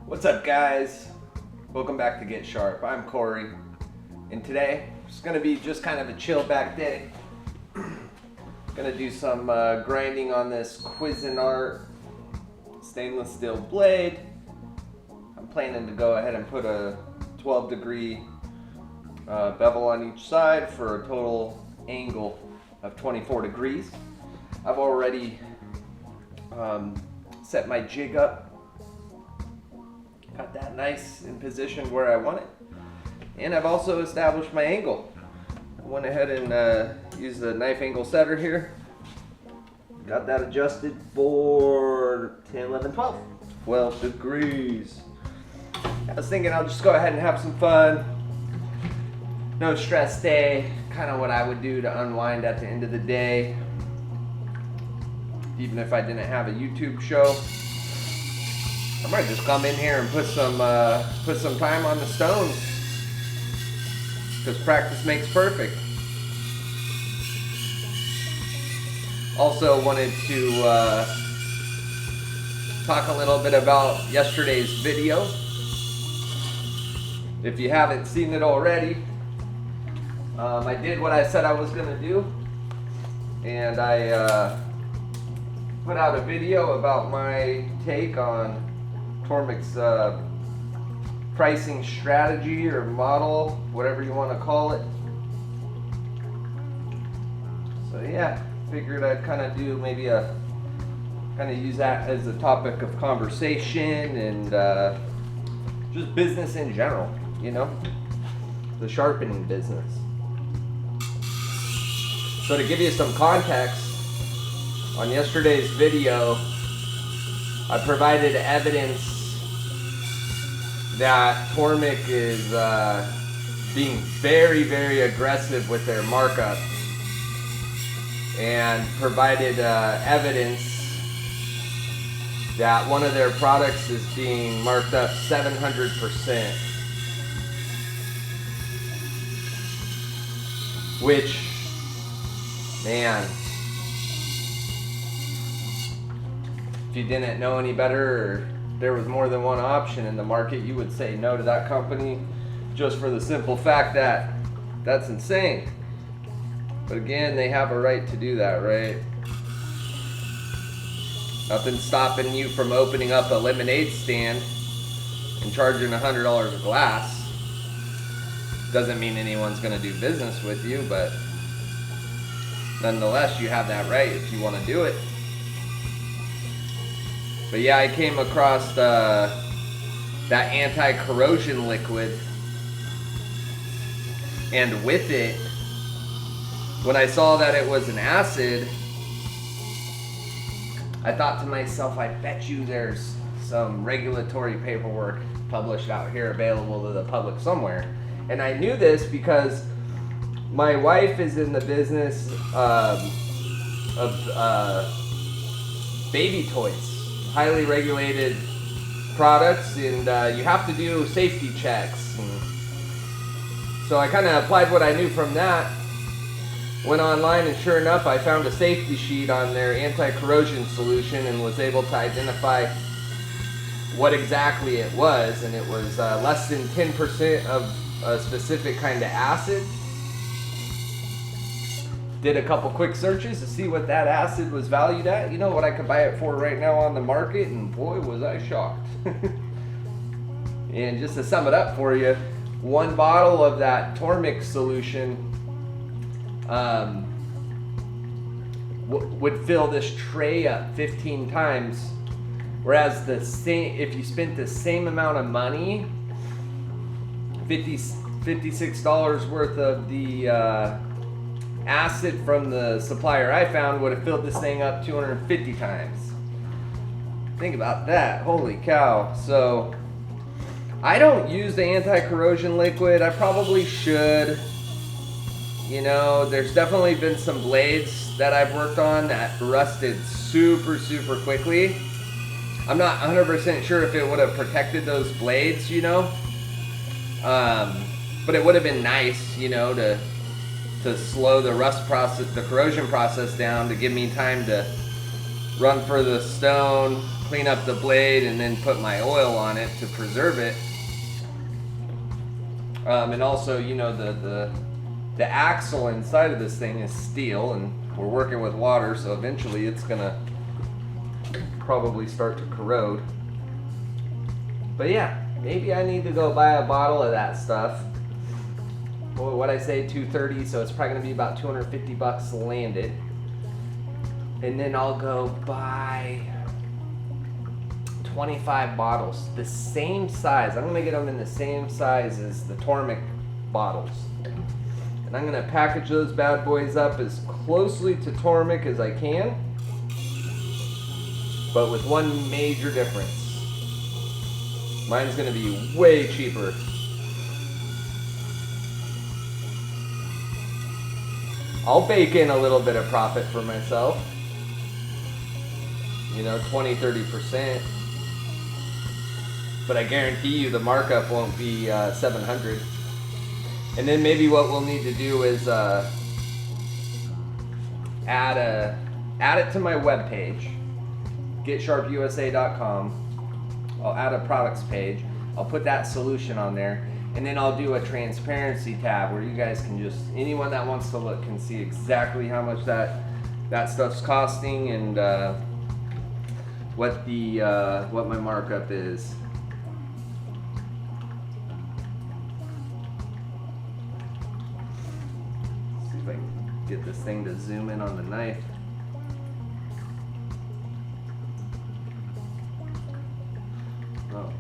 What's up, guys? Welcome back to Get Sharp. I'm Corey, and today it's gonna be just kind of a chill back day. Gonna do some grinding on this Cuisinart stainless steel blade. I'm planning to go ahead and put a 12-degree bevel on each side for a total angle of 24 degrees. I've already set my jig up. Got that nice in position where I want it. And I've also established my angle. I went ahead and used the knife angle setter here. Got that adjusted for 10, 11, 12 degrees. I was thinking I'll just go ahead and have some fun. No stress day. Kind of what I would do to unwind at the end of the day. Even if I didn't have a YouTube show. I might just come in here and put some time on the stones, because practice makes perfect. Also wanted to talk a little bit about yesterday's video. If you haven't seen it already, I did what I said I was gonna do, and I put out a video about my take on Tormek's pricing strategy or model, whatever you want to call it. So yeah, figured I'd kind of do maybe use that as a topic of conversation and just business in general, you know, the sharpening business. So to give you some context, on yesterday's video, I provided evidence that Tormek is being very, very aggressive with their markup, and provided evidence that one of their products is being marked up 700%, which, man, if you didn't know any better, or there was more than one option in the market, you would say no to that company just for the simple fact that that's insane. But again, they have a right to do that, right? Nothing's stopping you from opening up a lemonade stand and charging $100 a glass. Doesn't mean anyone's going to do business with you, but nonetheless, you have that right if you want to do it. But yeah, I came across that anti-corrosion liquid, and with it, when I saw that it was an acid, I thought to myself, I bet you there's some regulatory paperwork published out here available to the public somewhere. And I knew this because my wife is in the business of baby toys. Highly regulated products, and you have to do safety checks. And so I kind of applied what I knew from that, went online, and sure enough, I found a safety sheet on their anti-corrosion solution and was able to identify what exactly it was, and it was less than 10% of a specific kind of acid. Did a couple quick searches to see what that acid was valued at. You know what I could buy it for right now on the market, and boy was I shocked. And just to sum it up for you, one bottle of that Tormek solution would fill this tray up 15 times, whereas if you spent the same amount of money, $56 worth of the acid from the supplier I found would have filled this thing up 250 times. Think about that. Holy cow. So I don't use the anti-corrosion liquid. I probably should. You know, there's definitely been some blades that I've worked on that rusted super quickly. I'm not 100% sure if it would have protected those blades, you know. But it would have been nice, you know, to slow the rust process, the corrosion process down, to give me time to run for the stone, clean up the blade, and then put my oil on it to preserve it. And also, you know, the axle inside of this thing is steel, and we're working with water, so eventually it's gonna probably start to corrode. But yeah, maybe I need to go buy a bottle of that stuff. Well, what I say, $230, so it's probably gonna be about $250 landed. And then I'll go buy 25 bottles, the same size. I'm gonna get them in the same size as the Tormek bottles. And I'm gonna package those bad boys up as closely to Tormek as I can, but with one major difference. Mine's gonna be way cheaper. I'll bake in a little bit of profit for myself. You know, 20-30%. But I guarantee you the markup won't be 700. And then maybe what we'll need to do is add it to my webpage, getsharpusa.com. I'll add a products page. I'll put that solution on there, and then I'll do a transparency tab where you guys can just, anyone that wants to look can see exactly how much that stuff's costing and what my markup is. See if I can get this thing to zoom in on the knife. Oh,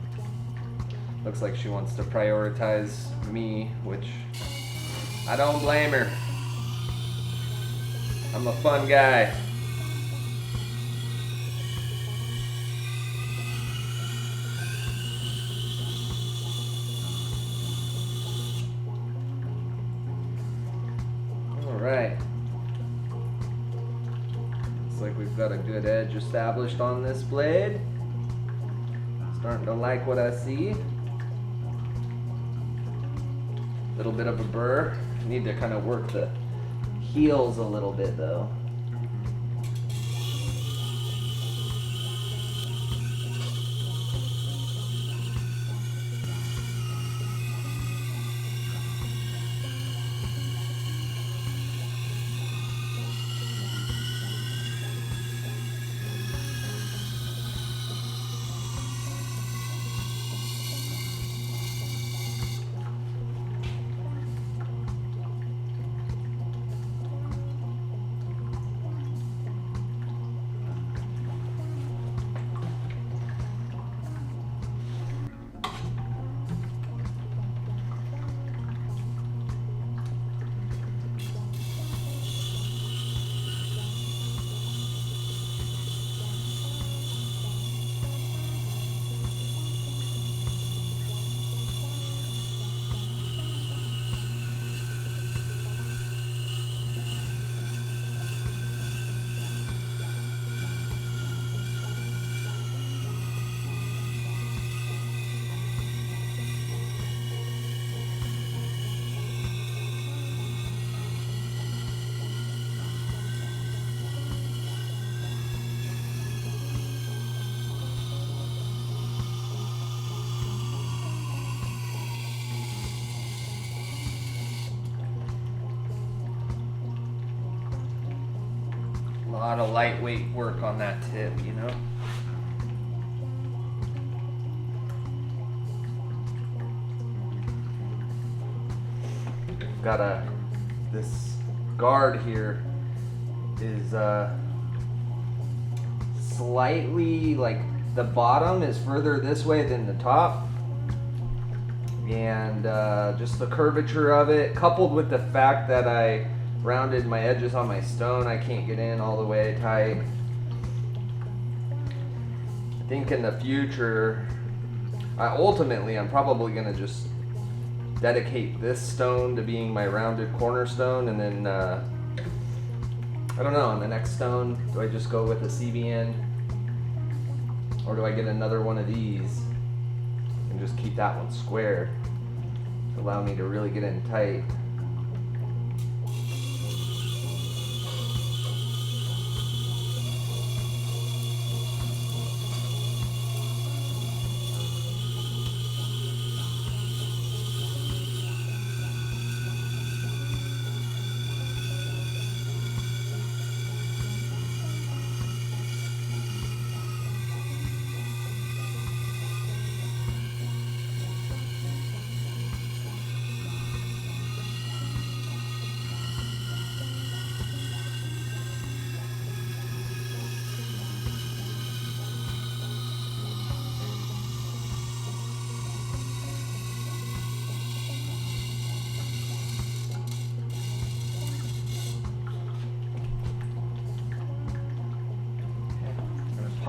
looks like she wants to prioritize me, which I don't blame her. I'm a fun guy. Alright. Looks like we've got a good edge established on this blade. Starting to like what I see. Little bit of a burr. Need to kind of work the heels a little bit though. A lot of lightweight work on that tip, you know? Got this guard here is slightly, like the bottom is further this way than the top. And just the curvature of it, coupled with the fact that I rounded my edges on my stone, I can't get in all the way tight. I think in the future, ultimately I'm probably gonna just dedicate this stone to being my rounded cornerstone, and then I don't know, on the next stone, do I just go with a CBN, or do I get another one of these and just keep that one square to allow me to really get in tight?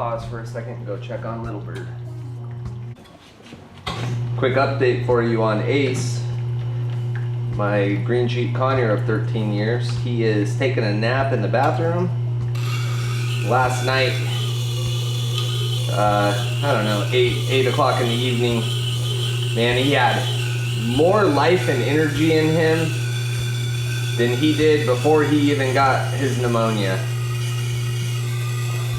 pause for a second and go check on Little Bird. Quick update for you on Ace, my green sheet conure of 13 years. He is taking a nap in the bathroom. Last night, I don't know, 8 o'clock in the evening, man, he had more life and energy in him than he did before he even got his pneumonia.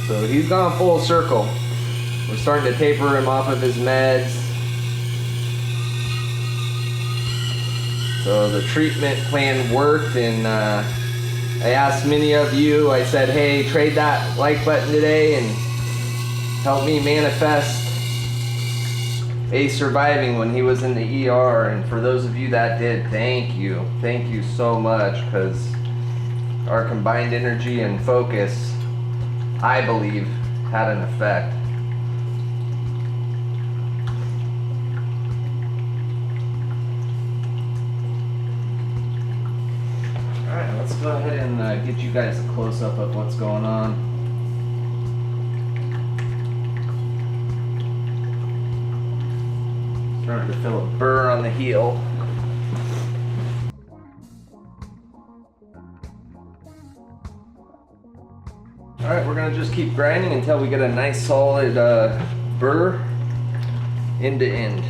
So he's gone full circle. We're starting to taper him off of his meds. So the treatment plan worked, and I asked many of you, I said, hey, trade that like button today and help me manifest Ace surviving when he was in the ER. And for those of you that did, thank you. Thank you so much, because our combined energy and focus, I believe, had an effect. Alright, let's go ahead and get you guys a close-up of what's going on. Starting to feel a burr on the heel. Alright, we're going to just keep grinding until we get a nice solid burr end to end.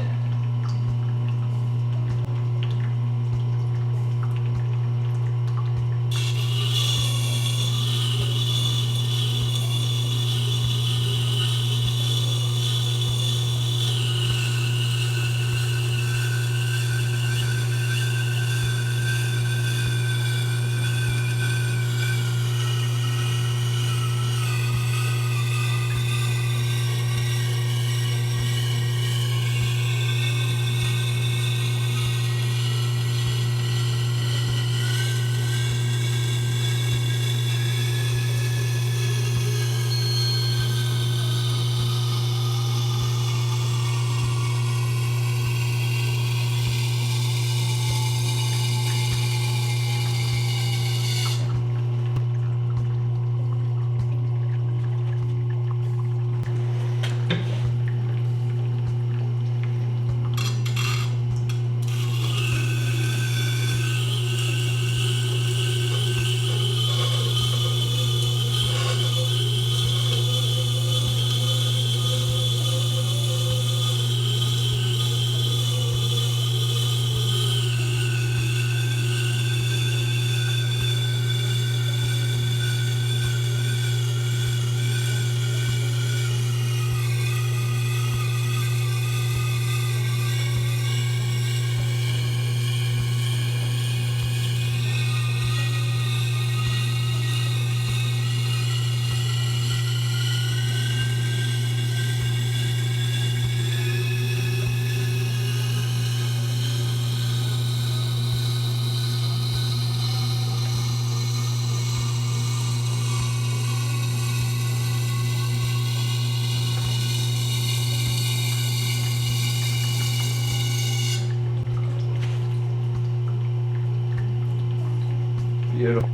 Beautiful.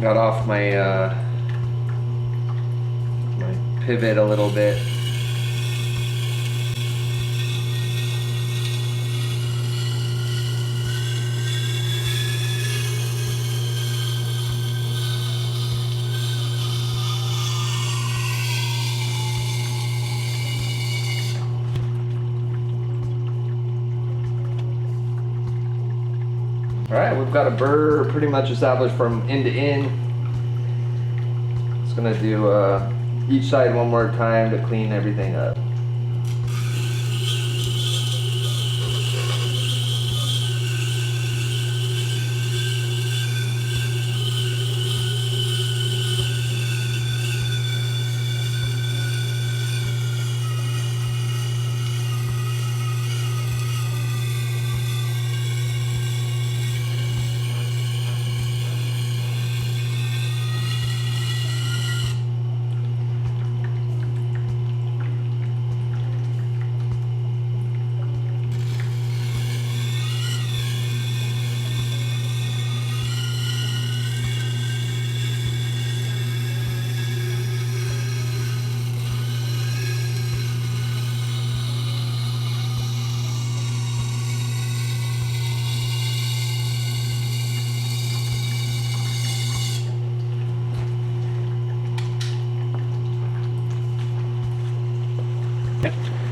Got off my my pivot a little bit. All right, we've got a burr pretty much established from end to end. Just gonna do each side one more time to clean everything up.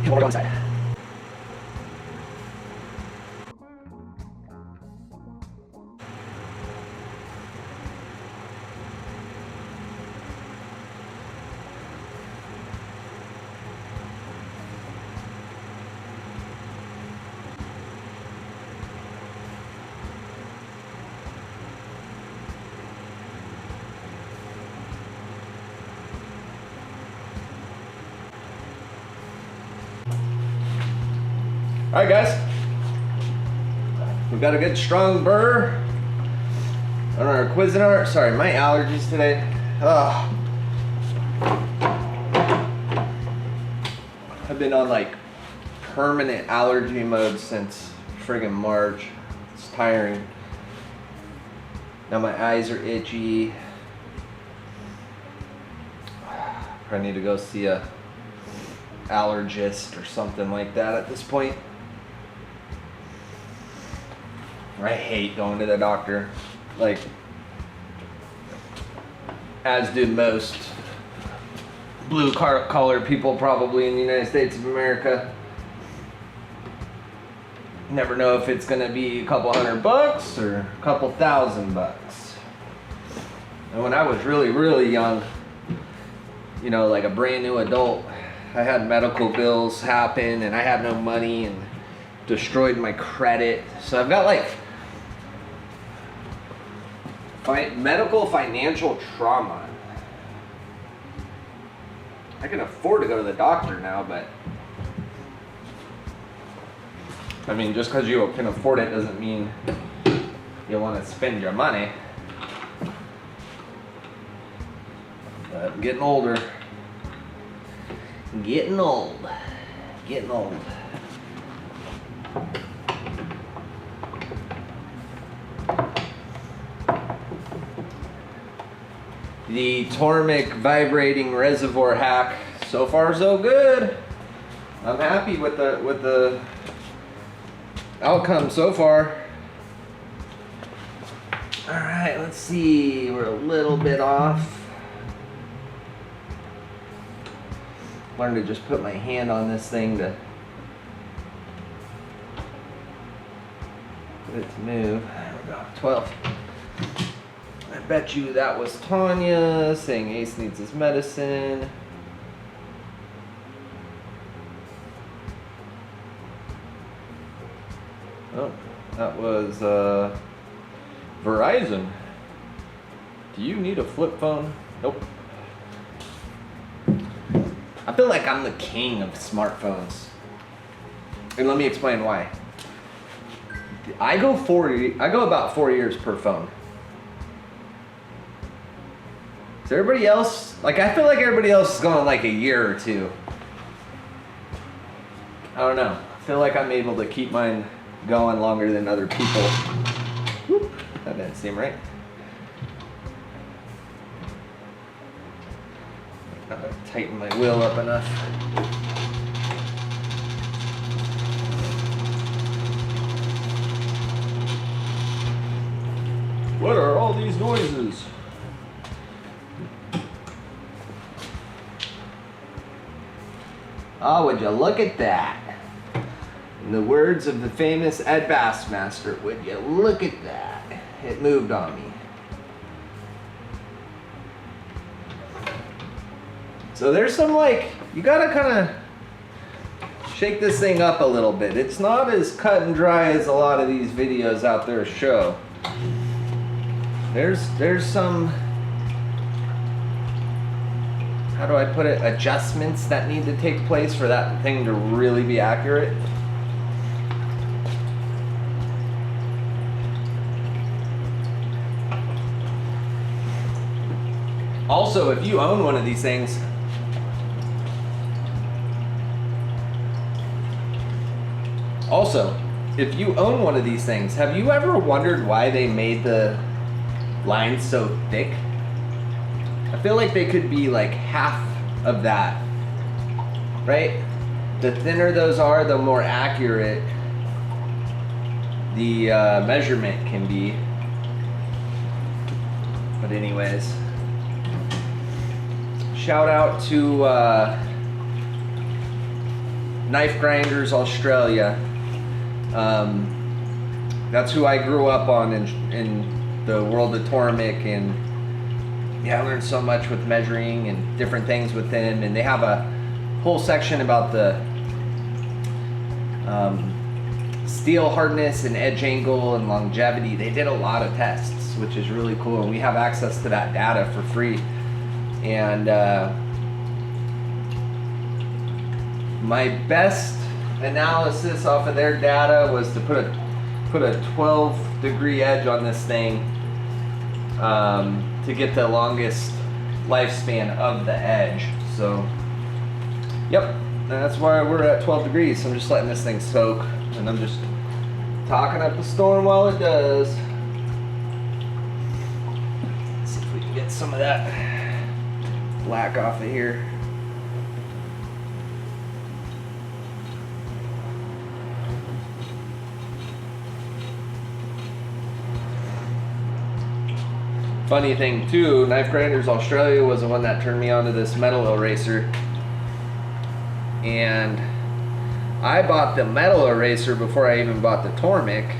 We'll go inside. All right, guys, we've got a good strong burr on our Cuisinart. Sorry, my allergies today. Ugh. I've been on like permanent allergy mode since friggin' March. It's tiring. Now my eyes are itchy. I need to go see a allergist or something like that at this point. I hate going to the doctor, like, as do most blue-collar people probably in the United States of America. Never know if it's gonna be a couple $100 or a couple $1,000. And when I was really, really young, you know, like a brand new adult, I had medical bills happen and I had no money and destroyed my credit. So I've got like medical financial trauma. I can afford to go to the doctor now, but I mean, just because you can afford it doesn't mean you want to spend your money. But I'm getting older. Getting old. Getting old. The Tormek vibrating reservoir hack, so far so good. I'm happy with the outcome so far. All right, let's see. We're a little bit off. Learned to just put my hand on this thing to get it to move. There we go. 12. I bet you that was Tanya saying Ace needs his medicine. Oh, that was Verizon. Do you need a flip phone? Nope. I feel like I'm the king of smartphones. And let me explain why. I go about 4 years per phone. Is everybody else, like, I feel like everybody else is going like a year or two. I don't know. I feel like I'm able to keep mine going longer than other people. Whoop, that didn't seem right. Tighten my wheel up enough. What are all these noises? Oh, would you look at that? In the words of the famous Ed Bassmaster, would you look at that? It moved on me. So there's some like, you gotta kind of shake this thing up a little bit. It's not as cut and dry as a lot of these videos out there show. There's some, how do I put it, adjustments that need to take place for that thing to really be accurate. Also, if you own one of these things, have you ever wondered why they made the lines so thick? I feel like they could be like half of that, right? The thinner those are, the more accurate the measurement can be. But anyways, shout out to Knife Grinders Australia. That's who I grew up on in the world of Tormek, and yeah, I learned so much with measuring and different things with them. And they have a whole section about the steel hardness and edge angle and longevity. They did a lot of tests, which is really cool, and we have access to that data for free. And my best analysis off of their data was to put a 12-degree edge on this thing to get the longest lifespan of the edge. So, yep, that's why we're at 12 degrees. I'm just letting this thing soak, and I'm just talking up the storm while it does. Let's see if we can get some of that black off of here. Funny thing too, Knife Grinders Australia was the one that turned me on to this metal eraser. And I bought the metal eraser before I even bought the Tormek.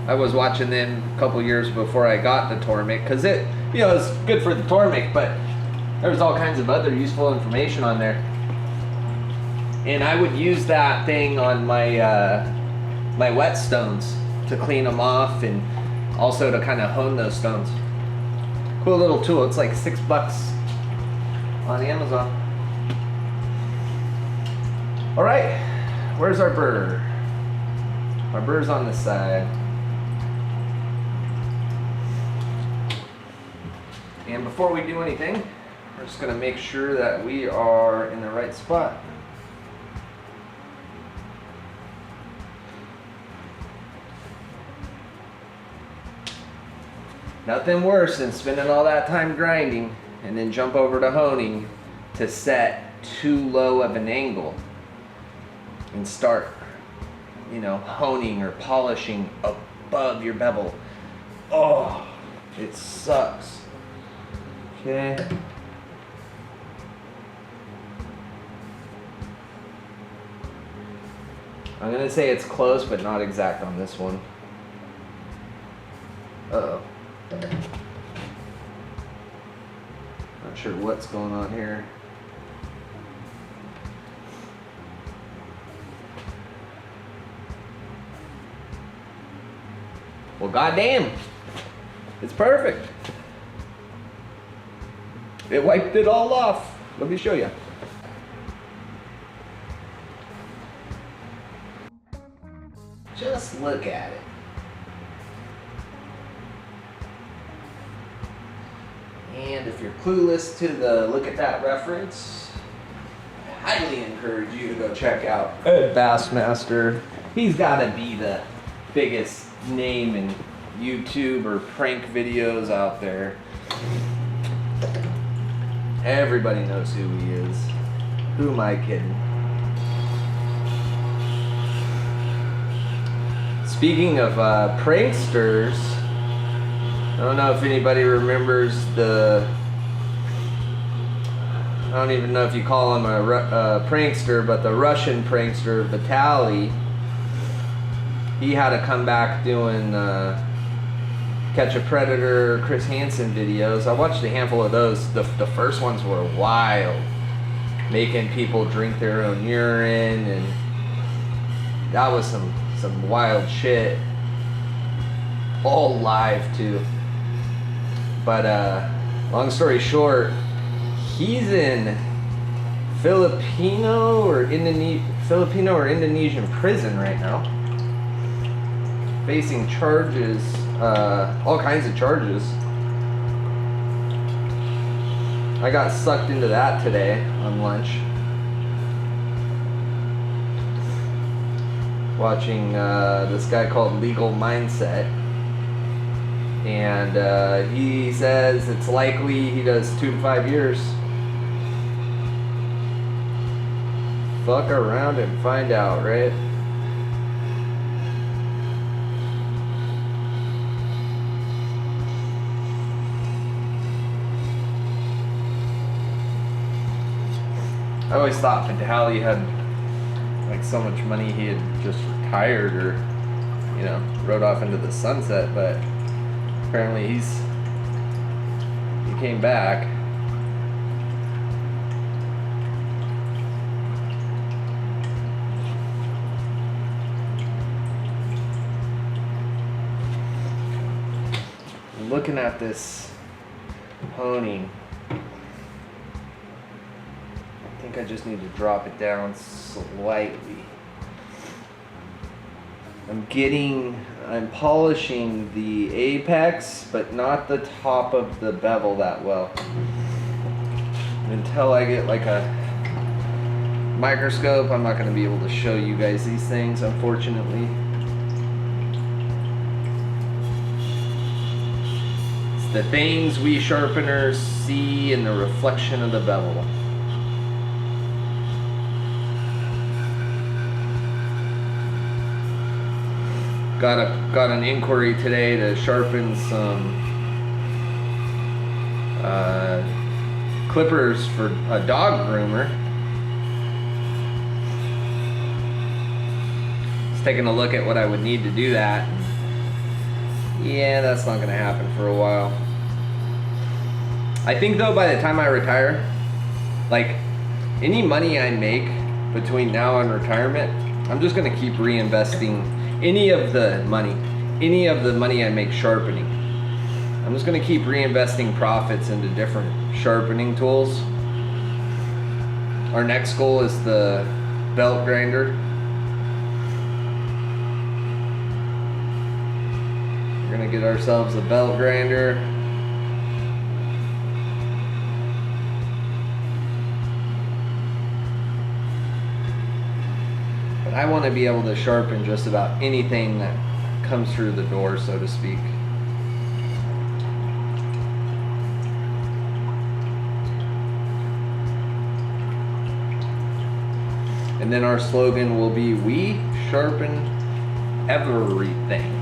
I was watching them a couple years before I got the Tormek, because it, you know, it's good for the Tormek, but there was all kinds of other useful information on there. And I would use that thing on my my whetstones to clean them off, and also to kind of hone those stones. Cool little tool. It's like $6 on Amazon. All right, where's our burr? Our burr's on this side. And before we do anything, we're just gonna make sure that we are in the right spot. Nothing worse than spending all that time grinding and then jump over to honing to set too low of an angle and start, you know, honing or polishing above your bevel. Oh, it sucks. Okay. I'm gonna say it's close, but not exact on this one. Uh-oh. Not sure what's going on here. Well, goddamn, it's perfect. It wiped it all off. Let me show you. Just look at it. And if you're clueless to the look at that reference, I highly encourage you to go check out Ed Bassmaster. He's got to be the biggest name in YouTube or prank videos out there. Everybody knows who he is. Who am I kidding? Speaking of pranksters, I don't know if anybody remembers the I don't even know if you call him a prankster, but the Russian prankster Vitaly, he had to come back doing Catch a Predator, Chris Hansen videos. I watched a handful of those. The first ones were wild, making people drink their own urine, and that was some wild shit. All live too. But long story short, he's in Filipino or Indonesian prison right now, facing charges, all kinds of charges. I got sucked into that today on lunch, watching this guy called Legal Mindset, and he says it's likely he does 2 to 5 years. Fuck around and find out, right? I always thought Vitaly had like so much money he had just retired or, you know, rode off into the sunset, but apparently he came back. Looking at this honing, I think I just need to drop it down slightly. I'm polishing the apex, but not the top of the bevel that well. Until I get like a microscope, I'm not going to be able to show you guys these things, unfortunately. It's the things we sharpeners see in the reflection of the bevel. Got an inquiry today to sharpen some clippers for a dog groomer. Just taking a look at what I would need to do that. Yeah, that's not gonna happen for a while. I think though by the time I retire, like any money I make between now and retirement, I'm just gonna keep reinvesting any of the money I make sharpening. I'm just gonna keep reinvesting profits into different sharpening tools. Our next goal is the belt grinder. We're gonna get ourselves a belt grinder. But I want to be able to sharpen just about anything that comes through the door, so to speak. And then our slogan will be, "We sharpen everything."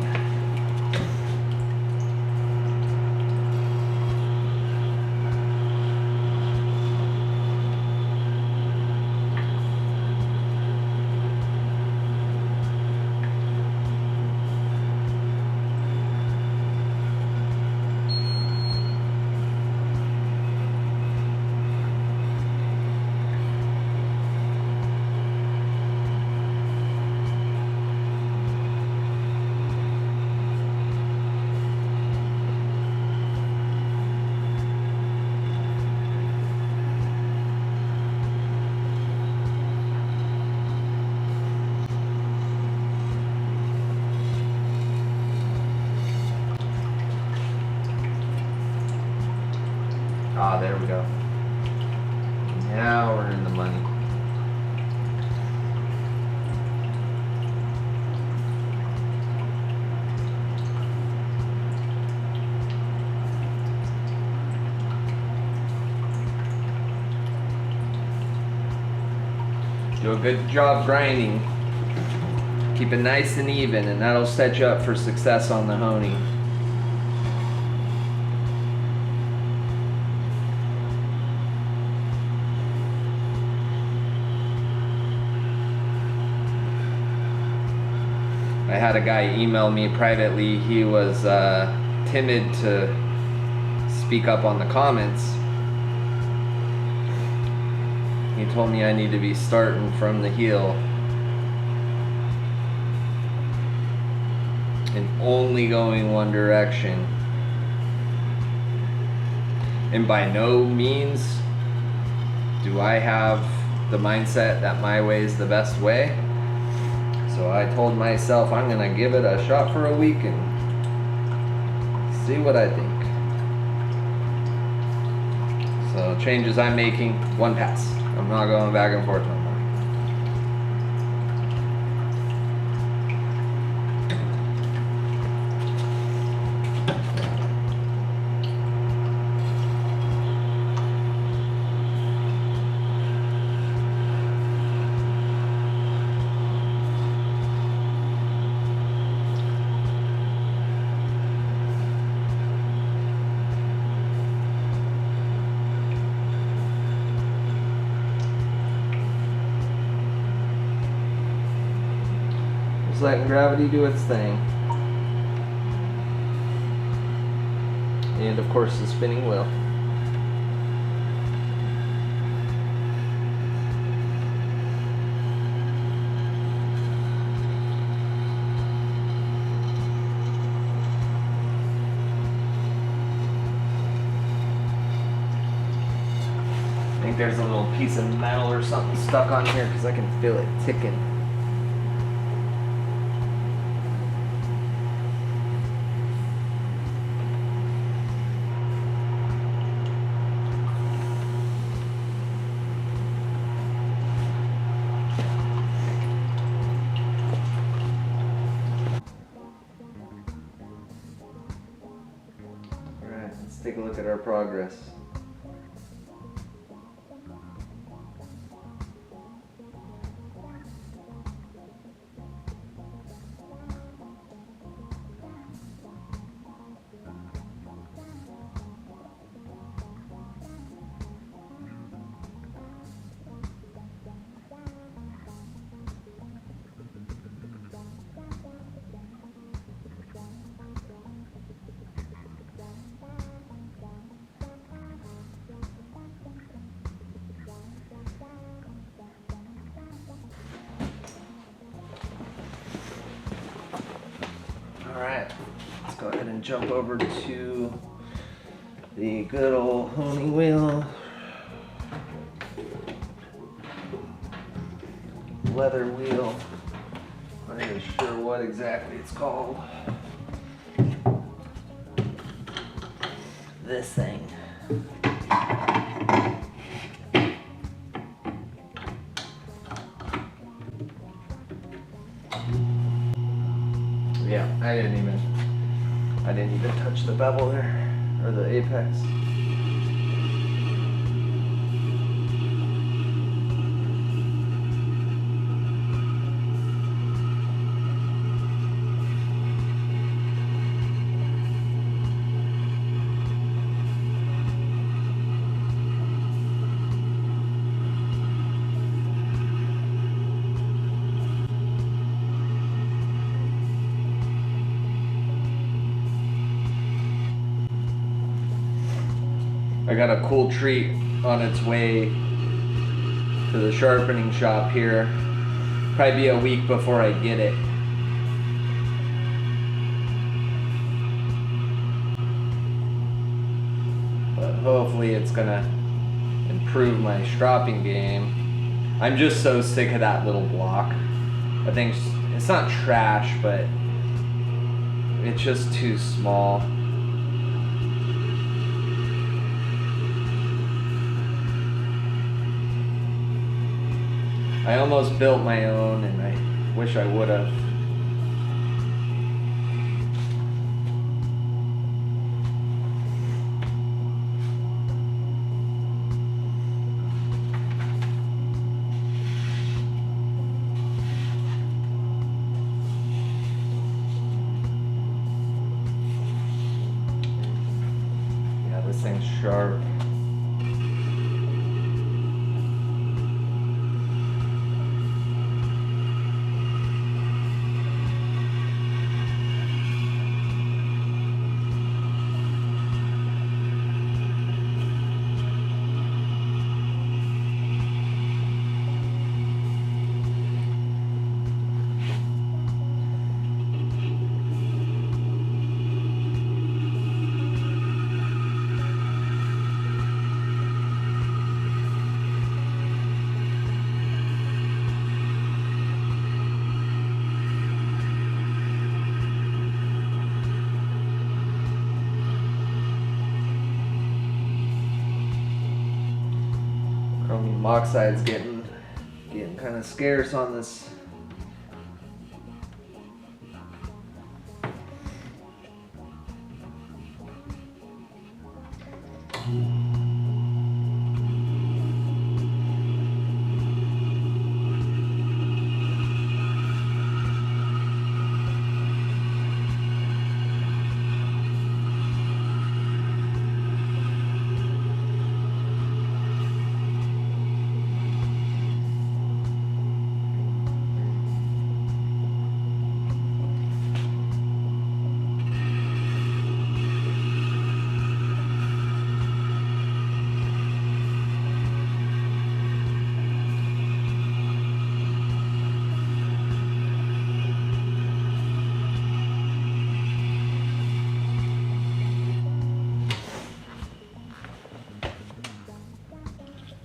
Ah, there we go. Now we're in the money. Do a good job grinding. Keep it nice and even, and that'll set you up for success on the honing. I had a guy email me privately. He was timid to speak up on the comments. He told me I need to be starting from the heel and only going one direction. And by no means do I have the mindset that my way is the best way. So I told myself I'm gonna give it a shot for a week and see what I think. So changes I'm making, one pass. I'm not going back and forth no more. Just letting gravity do its thing. And of course the spinning wheel. I think there's a little piece of metal or something stuck on here because I can feel it ticking. Let's take a look at our progress. Alright, let's go ahead and jump over to the good old honing wheel. Leather wheel. I'm not even sure what exactly it's called. This thing. Yeah, I didn't even touch the bevel there, or the apex. I got a cool treat on its way to the sharpening shop here. Probably be a week before I get it. But hopefully it's gonna improve my stropping game. I'm just so sick of that little block. I think it's not trash, but it's just too small. I almost built my own and I wish I would have. Yeah, this thing's sharp. Bauxite's getting kind of scarce on this.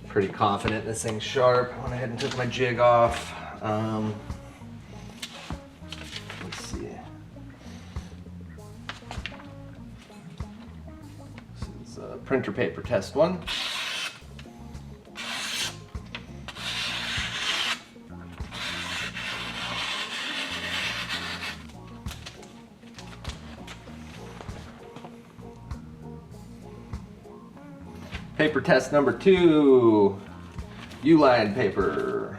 Pretty confident this thing's sharp. Went ahead and took my jig off. Let's see. This is printer paper test 1. Paper test number 2, U-line paper.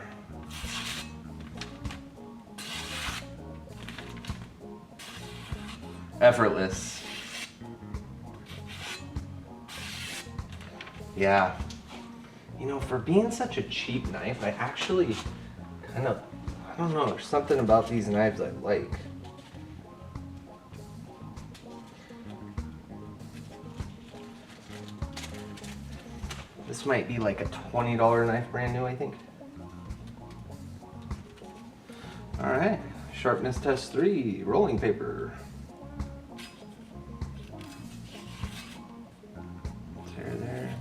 Effortless. Yeah. You know, for being such a cheap knife, I actually kind of, I don't know, there's something about these knives I like. This might be like a $20 knife, brand new, I think. All right, Sharpness Test 3, rolling paper. Tear there.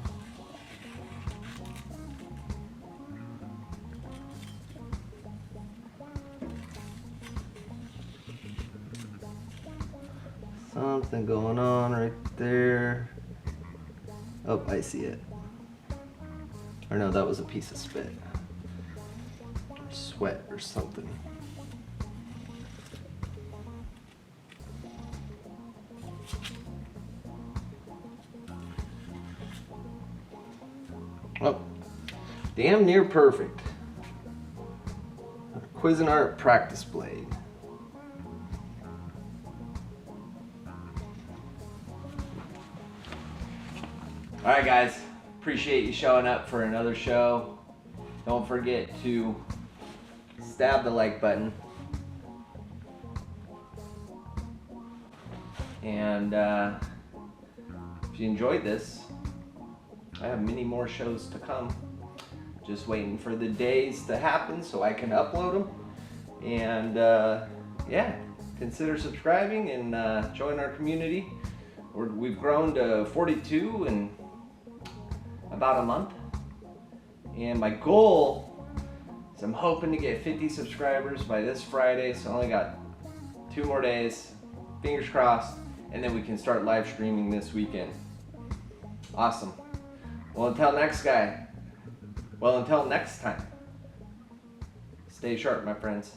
Something going on right there. Oh, I see it. Or no, that was a piece of spit. Or sweat or something. Oh, damn near perfect. Cuisinart practice blade. All right, guys. Appreciate you showing up for another show. Don't forget to stab the like button. And if you enjoyed this, I have many more shows to come. Just waiting for the days to happen so I can upload them. And yeah, consider subscribing and join our community. We've grown to 42 in about a month, and my goal is I'm hoping to get 50 subscribers by this Friday, so I only got 2 more days, fingers crossed, and then we can start live streaming this weekend. Awesome. Well, until next time, stay sharp, my friends.